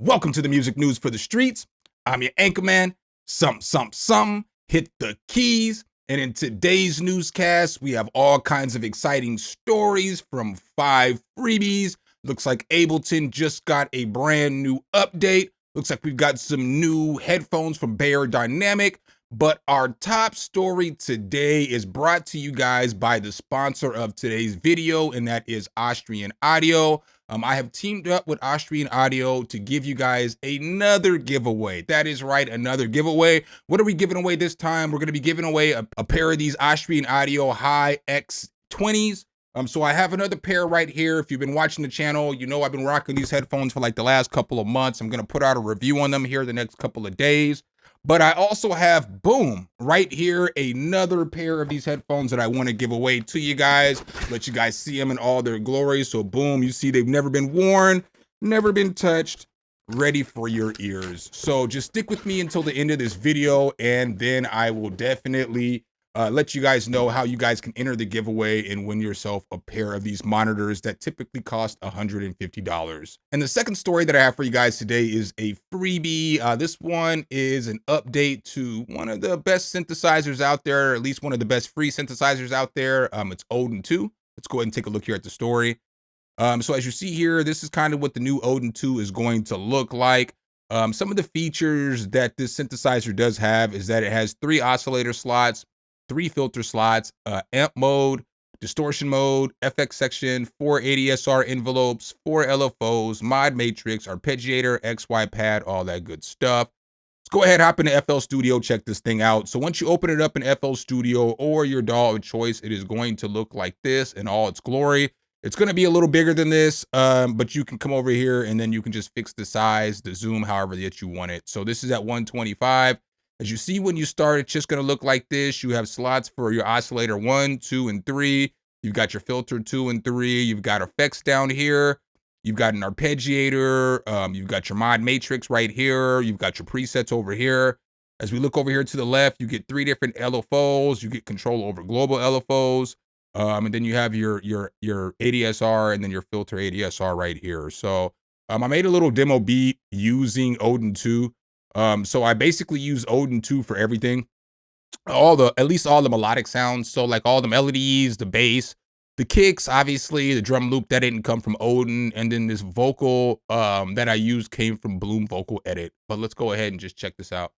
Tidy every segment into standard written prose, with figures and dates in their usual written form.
Welcome to the music news for the streets. I'm your anchorman, Sum, hit the keys. And in today's newscast, we have all kinds of exciting stories from 5 freebies. Looks like Ableton just got a brand new update. Looks like we've got some new headphones from Beyerdynamic. But our top story today is brought to you guys by the sponsor of today's video, and that is Austrian Audio. I have teamed up with Austrian Audio to give you guys another giveaway. That is right, another giveaway. What are we giving away this time? We're going to be giving away a pair of these Austrian Audio High X20s. So I have another pair right here. If you've been watching the channel, you know I've been rocking these headphones for like the last couple of months. I'm going to put out a review on them here the next couple of days. But I also have, boom, right here, another pair of these headphones that I want to give away to you guys. Let you guys see them in all their glory. So boom, you see they've never been worn, never been touched, ready for your ears. So just stick with me until the end of this video, and then I will definitely let you guys know how you guys can enter the giveaway and win yourself a pair of these monitors that typically cost $150. And the second story that I have for you guys today is a freebie. This one is an update to one of the best synthesizers out there, or at least one of the best free synthesizers out there. It's Odin 2. Let's go ahead and take a look here at the story. So as you see here, this is kind of what the new Odin 2 is going to look like. Some of the features that this synthesizer does have is that it has 3 oscillator slots, 3 filter slots, amp mode, distortion mode, FX section, 4 ADSR envelopes, 4 LFOs, mod matrix, arpeggiator, XY pad, all that good stuff. Let's go ahead, hop into FL Studio, check this thing out. So once you open it up in FL Studio or your DAW of choice, it is going to look like this in all its glory. It's going to be a little bigger than this, but you can come over here and then you can just fix the size, the zoom, however that you want it. So this is at 125. As you see, when you start, it's just going to look like this. You have slots for your oscillator 1, 2, and 3. You've got your filter 2 and 3. You've got effects down here. You've got an arpeggiator. You've got your mod matrix right here. You've got your presets over here. As we look over here to the left, you get 3 different LFOs. You get control over global LFOs. And then you have your ADSR and then your filter ADSR right here. So I made a little demo beat using Odin 2. So I basically use Odin 2 for everything, at least all the melodic sounds. So like all the melodies, the bass, the kicks, obviously the drum loop that didn't come from Odin. And then this vocal, that I used came from Bloom Vocal Edit. But let's go ahead and just check this out.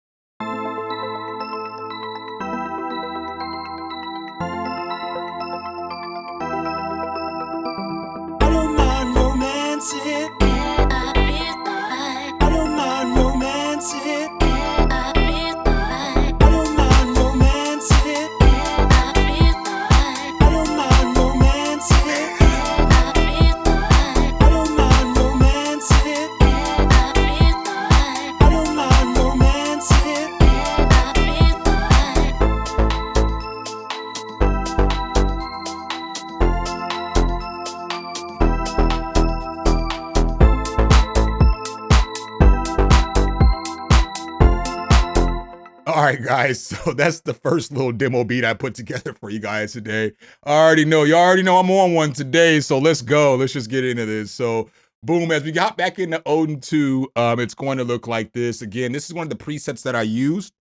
All right, guys, so that's the first little demo beat I put together for you guys today. You already know I'm on one today, so let's go. Let's just get into this. So boom, as we got back into Odin 2, it's going to look like this. Again, this is one of the presets that I used.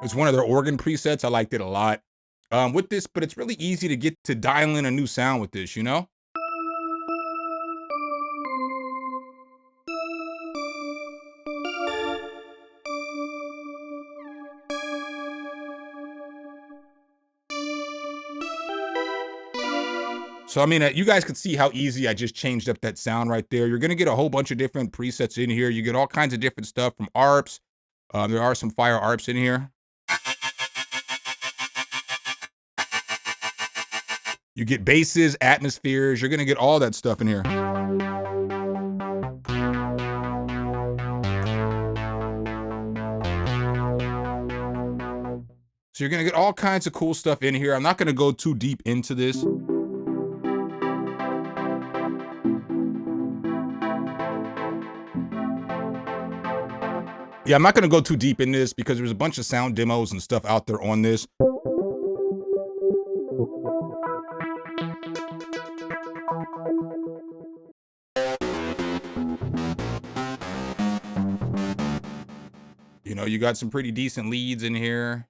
It's one of their organ presets. I liked it a lot with this, but it's really easy to get to dial in a new sound with this, you know? So, I mean, you guys can see how easy I just changed up that sound right there. You're going to get a whole bunch of different presets in here. You get all kinds of different stuff from ARPs. There are some fire ARPs in here. You get basses, atmospheres. You're going to get all that stuff in here. So you're going to get all kinds of cool stuff in here. I'm not going to go too deep into this. Yeah, I'm not going to go too deep in this because there's a bunch of sound demos and stuff out there on this. You know, you got some pretty decent leads in here.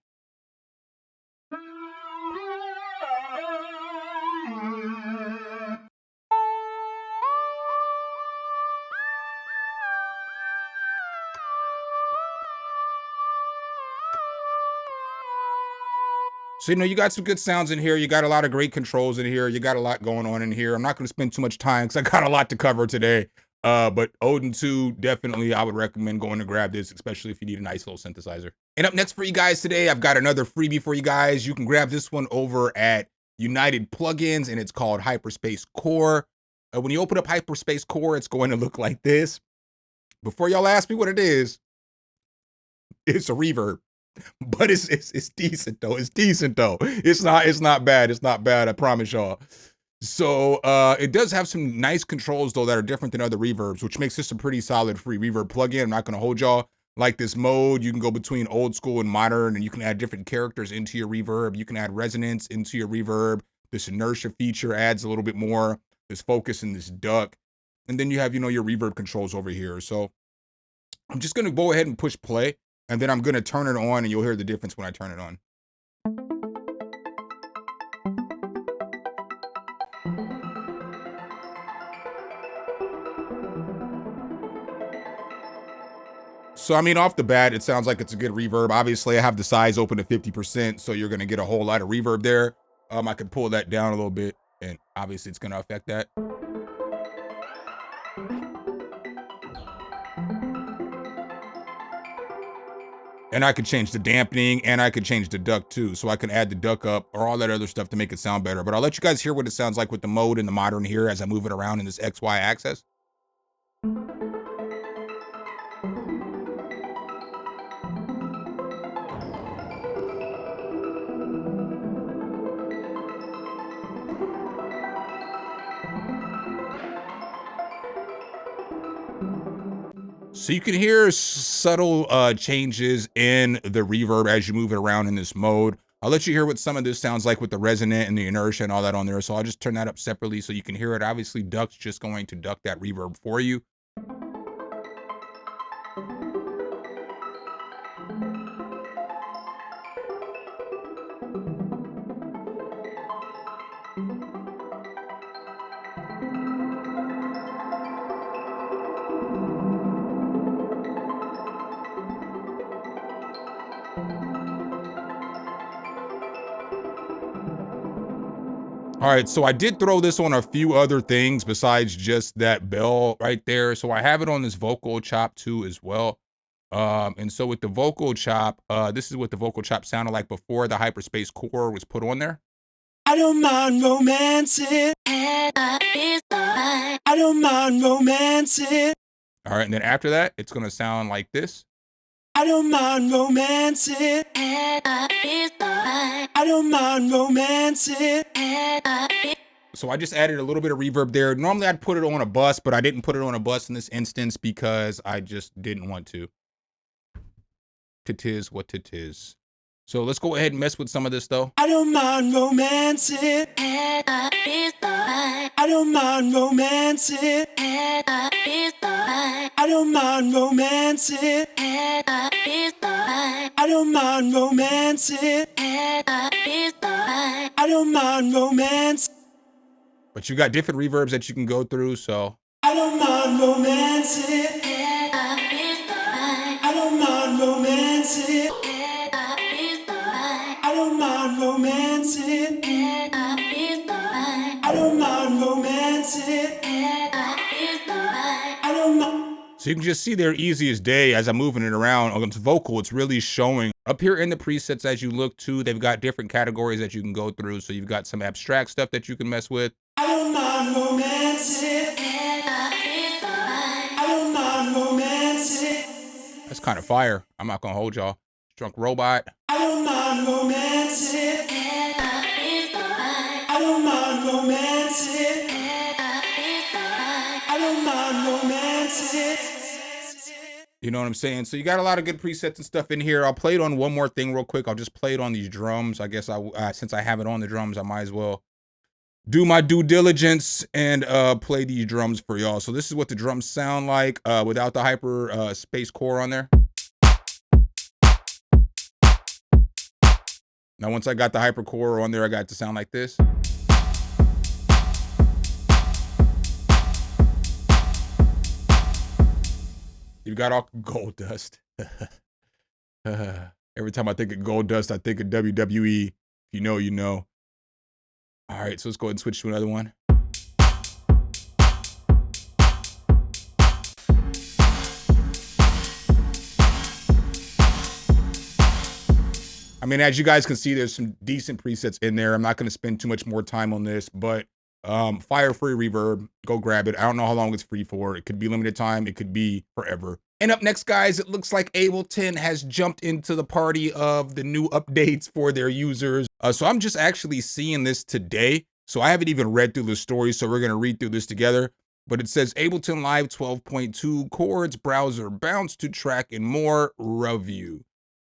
So, you know, you got some good sounds in here. You got a lot of great controls in here. You got a lot going on in here. I'm not going to spend too much time because I got a lot to cover today. But Odin 2, definitely, I would recommend going to grab this, especially if you need a nice little synthesizer. And up next for you guys today, I've got another freebie for you guys. You can grab this one over at United Plugins, and it's called Hyperspace Core. When you open up Hyperspace Core, it's going to look like this. Before y'all ask me what it is, it's a reverb. But it's decent though. It's decent though. It's not bad. It's not bad. I promise y'all. So it does have some nice controls though that are different than other reverbs, which makes this a pretty solid free reverb plugin. I'm not gonna hold y'all. Like this mode, you can go between old school and modern, and you can add different characters into your reverb. You can add resonance into your reverb. This inertia feature adds a little bit more. This focus and this duck. And then you have, you know, your reverb controls over here. So I'm just gonna go ahead and push play. And then I'm gonna turn it on and you'll hear the difference when I turn it on. So, I mean, off the bat, it sounds like it's a good reverb. Obviously, I have the size open to 50%, so you're gonna get a whole lot of reverb there. I could pull that down a little bit, and obviously it's gonna affect that. And I could change the dampening, and I could change the duck too. So I can add the duck up or all that other stuff to make it sound better. But I'll let you guys hear what it sounds like with the mode and the modern here as I move it around in this XY axis. So you can hear subtle changes in the reverb as you move it around in this mode. I'll let you hear what some of this sounds like with the resonant and the inertia and all that on there. So I'll just turn that up separately so you can hear it. Obviously, duck's just going to duck that reverb for you. All right, so I did throw this on a few other things besides just that bell right there. So I have it on this vocal chop too as well. And so with the vocal chop, this is what the vocal chop sounded like before the Hyperspace Core was put on there. I don't mind romancing. I don't mind romancing. All right, and then after that, it's gonna sound like this. I don't mind romancing. I don't mind romancing. So I just added a little bit of reverb there. Normally I'd put it on a bus, but I didn't put it on a bus in this instance because I just didn't want to. Tis what it is. So let's go ahead and mess with some of this though. I don't mind romancing. I don't mind romancing. I don't mind romancing. I don't mind romancing. I don't mind romance. But you got different reverbs that you can go through, so. I don't mind romancing. I don't mind romancing. I don't mind romancing. I don't mind romancing. I don't mind. So you can just see there easy as day as I'm moving it around on its vocal. It's really showing up here in the presets as you look too. They've got different categories that you can go through. So you've got some abstract stuff that you can mess with. I don't mind romancing. I don't mind romancing. That's kind of fire. I'm not gonna hold y'all. Drunk Robot. I don't mind romancing. I don't mind romancing. I don't mind romancing. You know what I'm saying? So you got a lot of good presets and stuff in here. I'll play it on one more thing real quick. I'll just play it on these drums. I guess since I have it on the drums, I might as well do my due diligence and play these drums for y'all. So this is what the drums sound like without the Hyperspace Core on there. Now, once I got the hypercore on there, I got it to sound like this. You got all gold dust. Every time I think of gold dust, I think of WWE. If you know, you know. All right, so let's go ahead and switch to another one. I mean, as you guys can see, there's some decent presets in there. I'm not going to spend too much more time on this, but fire free reverb, go grab it. I don't know how long it's free for. It could be limited time. It could be forever. And up next, guys, it looks like Ableton has jumped into the party of the new updates for their users. So I'm just actually seeing this today. So I haven't even read through the story. So we're going to read through this together. But it says Ableton Live 12.2 chords, browser bounce to track and more review.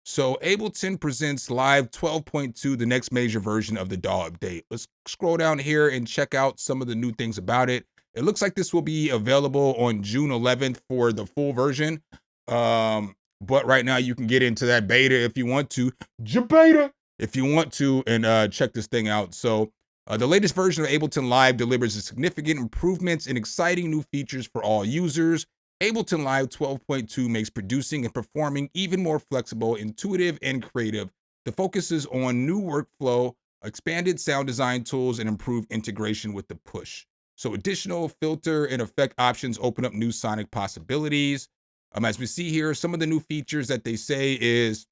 So Ableton presents Live 12.2, the next major version of the DAW update. Let's scroll down here and check out some of the new things about it. It looks like this will be available on June 11th for the full version. But right now you can get into that beta if you want to. Beta if you want to, and check this thing out. So the latest version of Ableton Live delivers significant improvements and exciting new features for all users. Ableton Live 12.2 makes producing and performing even more flexible, intuitive, and creative. The focus is on new workflow, expanded sound design tools, and improved integration with the push. So additional filter and effect options open up new sonic possibilities. As we see here, some of the new features that they say is,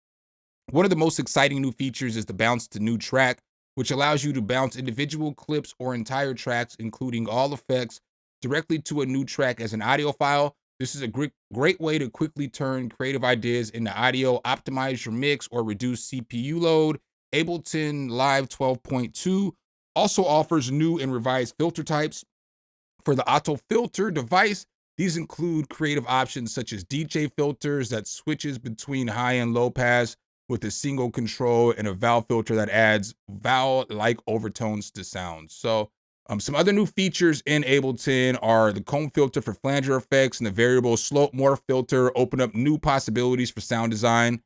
one of the most exciting new features is the bounce to new track, which allows you to bounce individual clips or entire tracks, including all effects, directly to a new track as an audio file. This is a great way to quickly turn creative ideas into audio, optimize your mix, or reduce CPU load. Ableton Live 12.2 also offers new and revised filter types. For the auto filter device, these include creative options such as DJ filters that switches between high and low pass with a single control, and a vowel filter that adds vowel-like overtones to sound. So some other new features in Ableton are the comb filter for flanger effects and the variable slope morph filter open up new possibilities for sound design.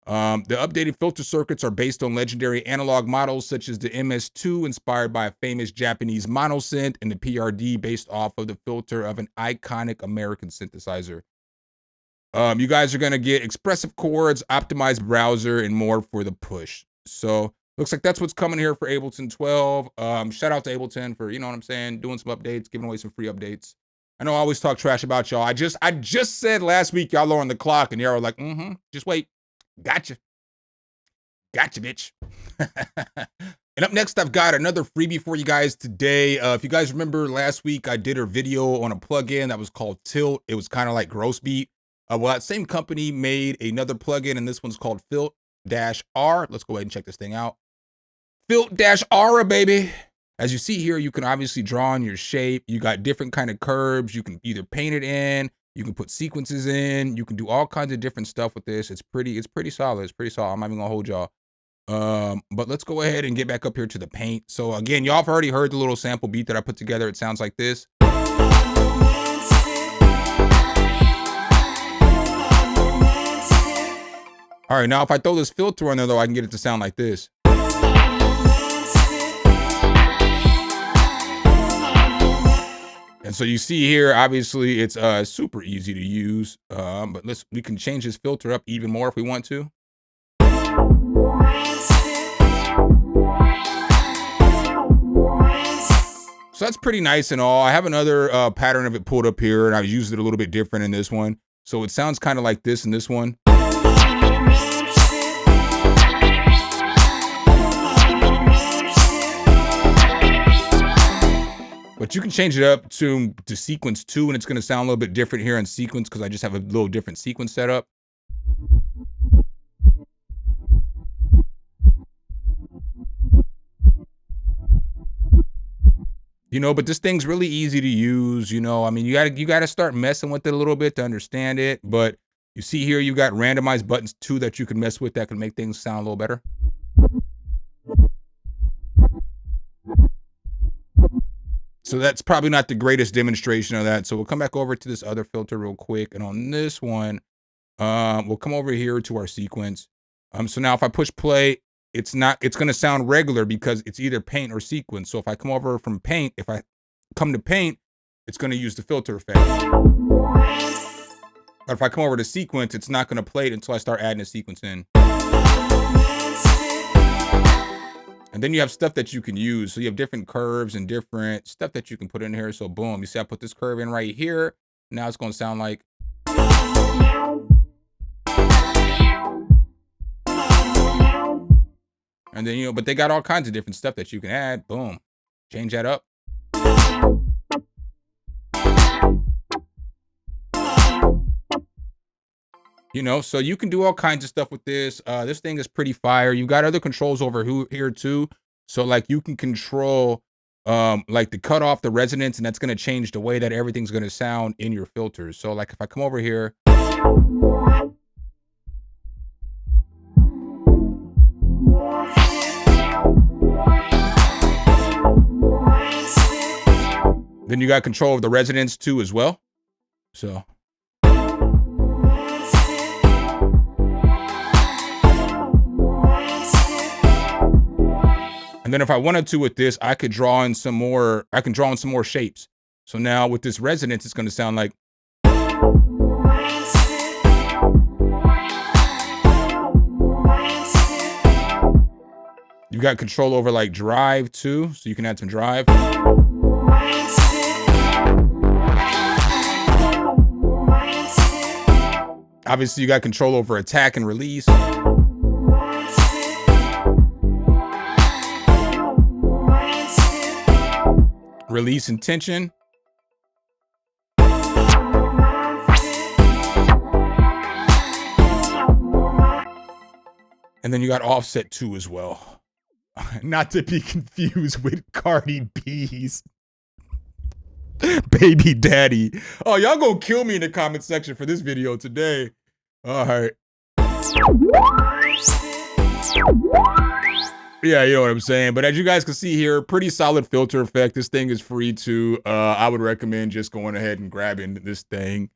The updated filter circuits are based on legendary analog models such as the MS2, inspired by a famous Japanese monosynth, and the PRD, based off of the filter of an iconic American synthesizer. You guys are going to get expressive chords, optimized browser, and more for the push. So looks like that's what's coming here for Ableton 12. Shout out to Ableton for, you know what I'm saying, doing some updates, giving away some free updates. I know I always talk trash about y'all. I just said last week y'all are on the clock, and y'all were like, just wait. Gotcha, bitch. And up next, I've got another freebie for you guys today. If you guys remember last week, I did a video on a plugin that was called Tilt. It was kind of like Gross Beat. Well, that same company made another plugin, and this one's called Filter-R. Let's go ahead and check this thing out. Filter-R, baby. As you see here, you can obviously draw on your shape. You got different kind of curves. You can either paint it in, you can put sequences in, you can do all kinds of different stuff with this. It's pretty solid. It's pretty solid. I'm not even gonna hold y'all. But let's go ahead and get back up here to the paint. So again, y'all have already heard the little sample beat that I put together. It sounds like this. All right, now if I throw this filter on there, though, I can get it to sound like this. And so you see here, obviously, it's super easy to use, but we can change this filter up even more if we want to. So that's pretty nice and all. I have another pattern of it pulled up here, and I used it a little bit different in this one. So it sounds kind of like this in this one. But you can change it up to sequence 2, and it's going to sound a little bit different here in sequence because I just have a little different sequence set up. You know, but this thing's really easy to use. You know, I mean, you gotta start messing with it a little bit to understand it. But you see here, you got randomized buttons too that you can mess with that can make things sound a little better. So that's probably not the greatest demonstration of that. So we'll come back over to this other filter real quick. And on this one, we'll come over here to our sequence. So now if I push play, it's going to sound regular because it's either paint or sequence. So if I come over from paint, if I come to paint, it's going to use the filter effect. But if I come over to sequence, it's not going to play it until I start adding a sequence in. And then you have stuff that you can use. So you have different curves and different stuff that you can put in here. So boom, you see I put this curve in right here. Now it's going to sound like. And then, you know, but they got all kinds of different stuff that you can add. Boom. Change that up. You know, so you can do all kinds of stuff with this. This thing is pretty fire. You've got other controls over here too. So like you can control like the cut off the resonance, and that's going to change the way that everything's going to sound in your filters. So like if I come over here, then you got control of the resonance too as well. So and then if I wanted to with this, I could draw in some more, I can draw in some more shapes. So now with this resonance, it's going to sound like. You got control over like drive too, so you can add some drive. Obviously, you got control over attack and release. Release and tension. And then you got offset too as well. Not to be confused with Cardi B's Baby Daddy. Oh, y'all gonna kill me in the comment section for this video today. All right. Yeah, you know what I'm saying. But as you guys can see here, pretty solid filter effect. This thing is free too. I would recommend just going ahead and grabbing this thing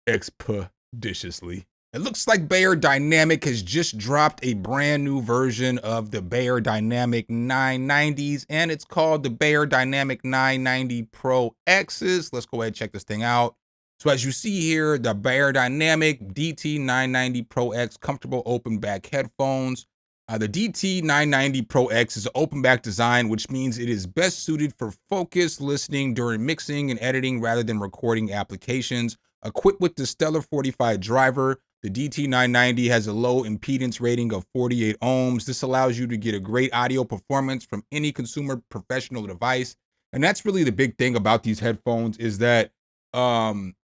expeditiously. It looks like Beyerdynamic has just dropped a brand new version of the Beyerdynamic 990s, and it's called the Beyerdynamic 990 Pro X's. Let's go ahead and check this thing out. So as you see here, the Beyerdynamic DT 990 Pro X comfortable open back headphones. The DT 990 Pro X is an open back design, which means it is best suited for focused listening during mixing and editing rather than recording applications. Equipped with the Stellar 45 driver, the DT 990 has a low impedance rating of 48 ohms. This allows you to get a great audio performance from any consumer professional device. And that's really the big thing about these headphones is that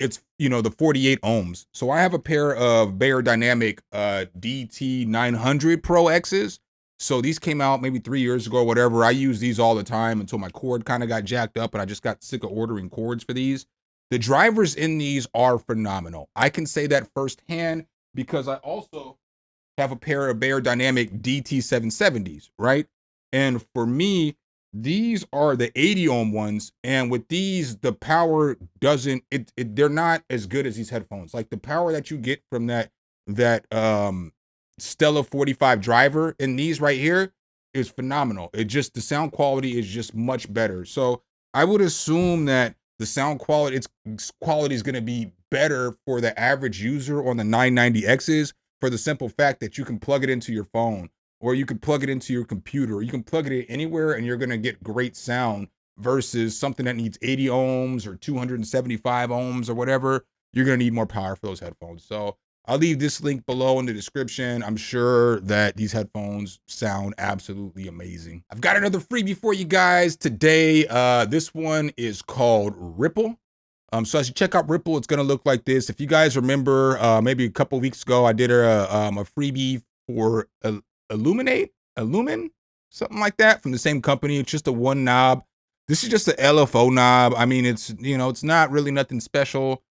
it's, you know, the 48 ohms. So I have a pair of Beyerdynamic DT 900 Pro X's. So these came out maybe 3 years ago or whatever. I use these all the time until my cord kind of got jacked up and I just got sick of ordering cords for these. The drivers in these are phenomenal. I can say that firsthand because I also have a pair of Beyerdynamic DT 770s, right? And for me, these are the 80 ohm ones. And with these, the power doesn't, they're not as good as these headphones. Like the power that you get from that Stella 45 driver in these right here is phenomenal. It just, the sound quality is just much better. So I would assume that the sound quality, its quality is going to be better for the average user on the 990Xs for the simple fact that you can plug it into your phone or you can plug it into your computer. Or you can plug it in anywhere and you're going to get great sound versus something that needs 80 ohms or 275 ohms or whatever. You're going to need more power for those headphones. So I'll leave this link below in the description. I'm sure that these headphones sound absolutely amazing. I've got another freebie for you guys today. This one is called Ripple. So as you check out Ripple, it's going to look like this. If you guys remember, maybe a couple weeks ago, I did a freebie for Illumin, something like that from the same company. It's just a one knob. This is just an LFO knob. I mean, it's, you know, it's not really nothing special.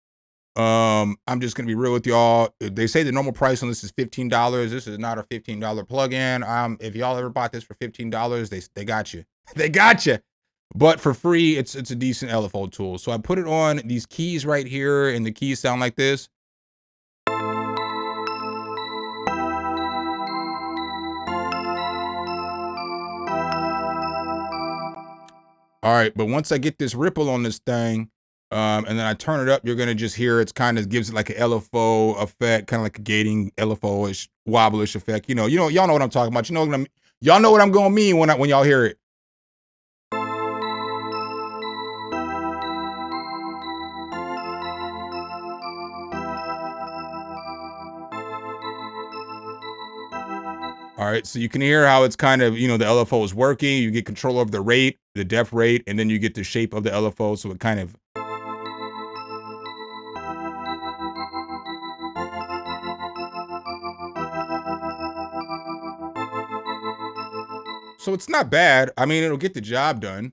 I'm just gonna be real with y'all. They say the normal price on this is $15. This is not a $15 plug-in. If y'all ever bought this for $15, they got you. They got you. But for free, it's a decent LFO tool. So I put it on these keys right here, and the keys sound like this. All right, but once I get this ripple on this thing, and then I turn it up, you're gonna just hear it's kind of gives it like an LFO effect, kind of like a gating LFO-ish, wobblish effect. Y'all know what I'm talking about. Y'all know what I'm gonna mean when y'all hear it. All right, so you can hear how it's kind of, the LFO is working. You get control of the rate, the depth rate, and then you get the shape of the LFO. So it kind of. So it's not bad. I mean, it'll get the job done.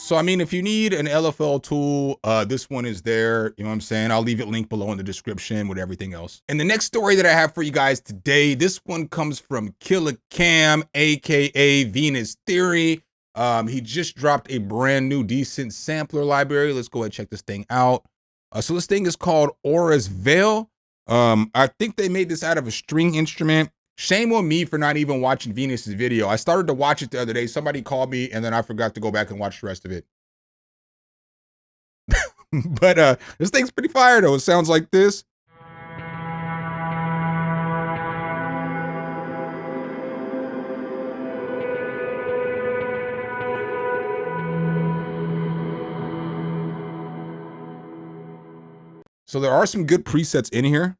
So, I mean, if you need an LFL tool, this one is there. You know what I'm saying? I'll leave it linked below in the description with everything else. And the next story that I have for you guys today, this one comes from Killer Cam, aka Venus Theory. He just dropped a brand new decent sampler library. Let's go ahead and check this thing out. So this thing is called Aura's Veil. I think they made this out of a string instrument. Shame on me for not even watching Venus's video. I started to watch it the other day. Somebody called me and then I forgot to go back and watch the rest of it. But this thing's pretty fire though. It sounds like this. So there are some good presets in here.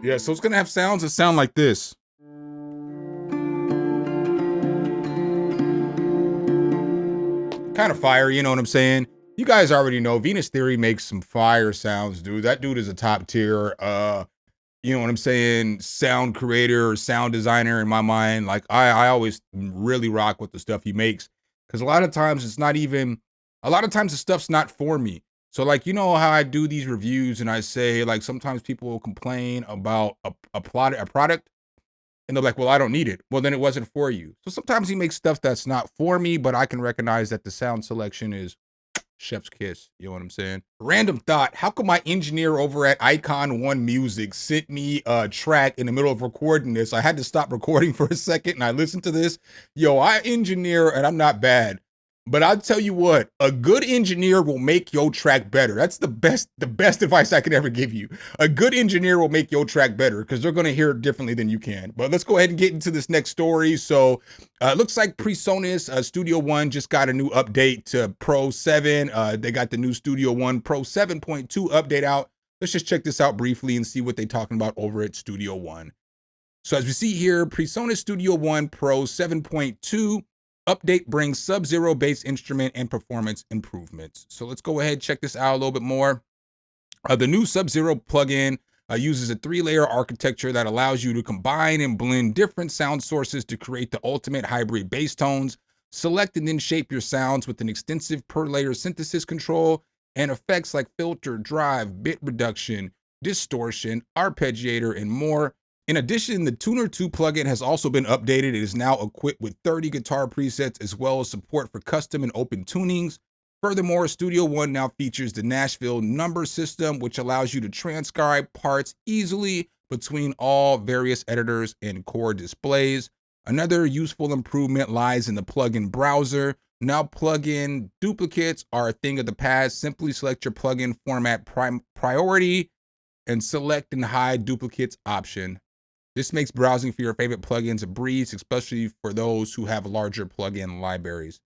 Yeah, so it's gonna have sounds that sound like this. Kind of fire, you know what I'm saying? You guys already know Venus Theory makes some fire sounds, dude. That dude is a top tier, you know what I'm saying, sound creator or sound designer in my mind. Like I always really rock with the stuff he makes. Cause a lot of times the stuff's not for me. So like, you know how I do these reviews and I say like, sometimes people will complain about a product and they're like, well, I don't need it. Well, then it wasn't for you. So sometimes he makes stuff that's not for me, but I can recognize that the sound selection is chef's kiss. You know what I'm saying? Random thought. How come my engineer over at Icon One Music sent me a track in the middle of recording this? I had to stop recording for a second and I listened to this. Yo, I engineer and I'm not bad. But I'll tell you what, a good engineer will make your track better. That's the best advice I could ever give you. A good engineer will make your track better because they're going to hear it differently than you can. But let's go ahead and get into this next story. So it looks like PreSonus Studio One just got a new update to Pro 7. They got the new Studio One Pro 7.2 update out. Let's just check this out briefly and see what they're talking about over at Studio One. So as we see here, PreSonus Studio One Pro 7.2 update brings Sub-Zero bass instrument and performance improvements. So let's go ahead and check this out a little bit more. The new Sub-Zero plugin uses a 3-layer architecture that allows you to combine and blend different sound sources to create the ultimate hybrid bass tones. Select and then shape your sounds with an extensive per-layer synthesis control and effects like filter, drive, bit reduction, distortion, arpeggiator, and more. In addition, the Tuner 2 plugin has also been updated. It is now equipped with 30 guitar presets as well as support for custom and open tunings. Furthermore, Studio One now features the Nashville number system, which allows you to transcribe parts easily between all various editors and chord displays. Another useful improvement lies in the plugin browser. Now plugin duplicates are a thing of the past. Simply select your plugin format priority and select and hide duplicates option. This makes browsing for your favorite plugins a breeze, especially for those who have larger plugin libraries.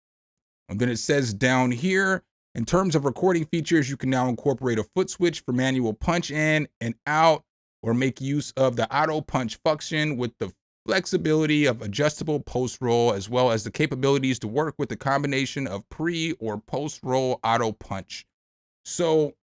And then it says down here, in terms of recording features, you can now incorporate a foot switch for manual punch in and out, or make use of the auto punch function with the flexibility of adjustable post roll, as well as the capabilities to work with the combination of pre or post roll auto punch. So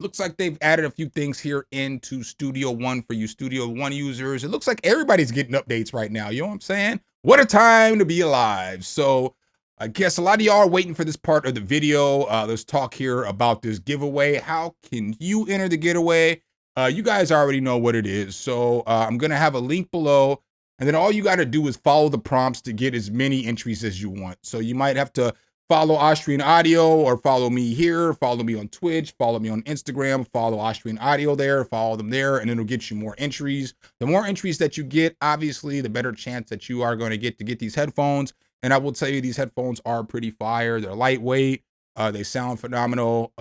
looks like they've added a few things here into Studio One for you Studio One users. It looks like everybody's getting updates right now. You know what I'm saying? What a time to be alive. So I guess a lot of y'all are waiting for this part of the video. Let's talk here about this giveaway. How can you enter the giveaway? You guys already know what it is. So I'm going to have a link below. And then all you got to do is follow the prompts to get as many entries as you want. So you might have to follow Austrian Audio or follow me here, follow me on Twitch, follow me on Instagram, follow Austrian Audio there, follow them there, and it'll get you more entries. The more entries that you get, obviously, the better chance that you are going to get these headphones. And I will tell you, these headphones are pretty fire. They're lightweight. They sound phenomenal.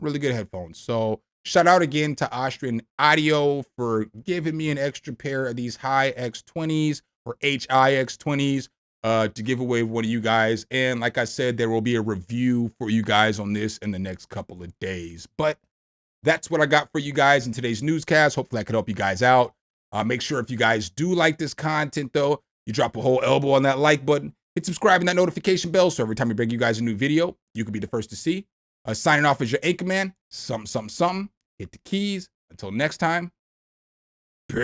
Really good headphones. So shout out again to Austrian Audio for giving me an extra pair of these high X20s or HI X20s. To give away one of you guys. And like I said, there will be a review for you guys on this in the next couple of days. But that's what I got for you guys in today's newscast. Hopefully I could help you guys out. Make sure if you guys do like this content though, you drop a whole elbow on that like button, hit subscribe and that notification bell so every time we bring you guys a new video, you can be the first to see. Signing off as your anchorman, SumnSumnSumn. Hit the keys. Until next time, peace.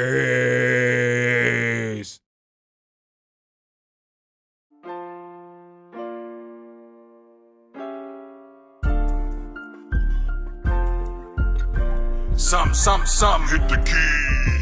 SumnSumnSumn, hit the key.